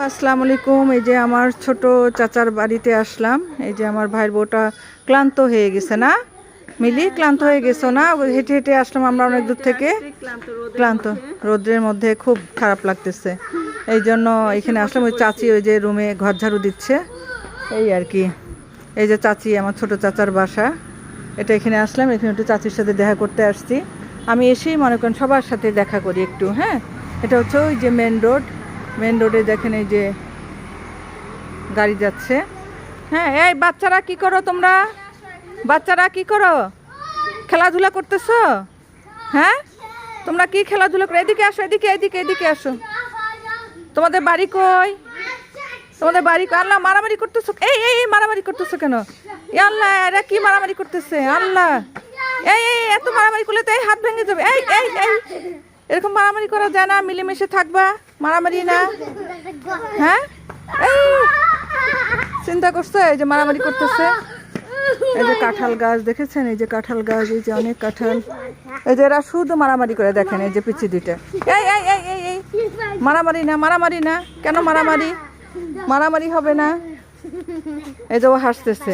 আসসালামু আলাইকুম। এই যে আমার ছোট চাচার বাড়িতে আসলাম। এই যে আমার ভাইয়ের বউটা ক্লান্ত হয়ে গেছে না মিলি, ক্লান্ত হয়ে গেছো না? হেঁটে হেঁটে আসলাম আমরা অনেক দূর থেকে, ক্লান্ত রোদ্রের মধ্যে খুব খারাপ লাগতেছে, এই জন্য এখানে আসলাম। ওই চাচি ওই যে রুমে ঘর ঝাড়ু দিচ্ছে, এই আর কি। এই যে চাচি, আমার ছোট চাচার বাসা এটা। এখানে আসলাম, এখানে একটু চাচির সাথে দেখা করতে আসছি। আমি এসেই মনে করেন সবার সাথে দেখা করি একটু। হ্যাঁ, এটা হচ্ছে ওই যে মেন রোড, মেন রোডে দেখেন এই যে গাড়ি যাচ্ছে। হ্যাঁ, এই বাচ্চারা কি করো তোমরা? বাচ্চারা কি করো? খেলাধুলা করতেছো? হ্যাঁ, তোমরা কি খেলাধুলা করো? এদিকে আসো, এদিকে এদিকে এদিকে আসো। তোমাদের বাড়ি কই? তোমাদের বাড়ি কই? আল্লাহ, মারামারি করতেছো। এই এই এই মারামারি করতেছো কেন? আল্লাহ, এরা কি মারামারি করতেছে? আল্লাহ, এই এই এত মারামারি করলে তো এই হাত ভেঙে যাবে। এই এই এই এরকম মারামারি করা যায় না, মিলেমিশে থাকবা, মারামারি না। হ্যাঁ, এই চিন্তা করছো? এই যে মারামারি করতেছে। এই যে কাঁঠাল গাছ দেখেছেন, এই যে কাঁঠাল গাছ, এই যে অনেক কাঁঠাল। এই যে এরা শুধু মারামারি করে, দেখেন এই যে পিচ্ছি দুইটা। এই এই এই এই এই মারামারি না, মারামারি না। কেন মারামারি? মারামারি হবে না। এই যে ও হাসতেছে।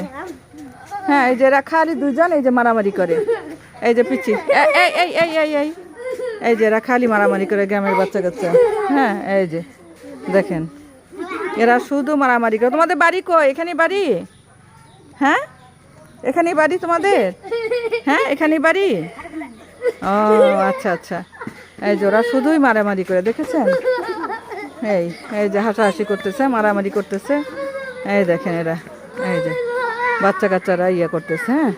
হ্যাঁ, এই যে এরা খালি দুজন এই যে মারামারি করে, এই যে পিচ্ছি। এই এই এই এই এই এই এই যে এরা খালি মারামারি করে, গ্রামের বাচ্চা কাচ্চা। হ্যাঁ, এই যে দেখেন এরা শুধু মারামারি করে। তোমাদের বাড়ি কই? এখানে বাড়ি? হ্যাঁ, এখানে বাড়ি তোমাদের? হ্যাঁ, এখানে বাড়ি। ও আচ্ছা আচ্ছা। এই যে ওরা শুধুই মারামারি করে, দেখেছেন? এই এই যে হাসাহাসি করতেছে, মারামারি করতেছে। এই দেখেন এরা, এই যে বাচ্চা কাচ্চারা ইয়ে করতেছে। হ্যাঁ,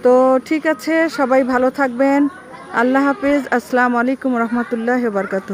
তো ঠিক আছে, সবাই ভালো থাকবেন। আল্লাহ হাফিজ। আসসালামু আলাইকুম রহমতুল্লাহ বারকাতুহু।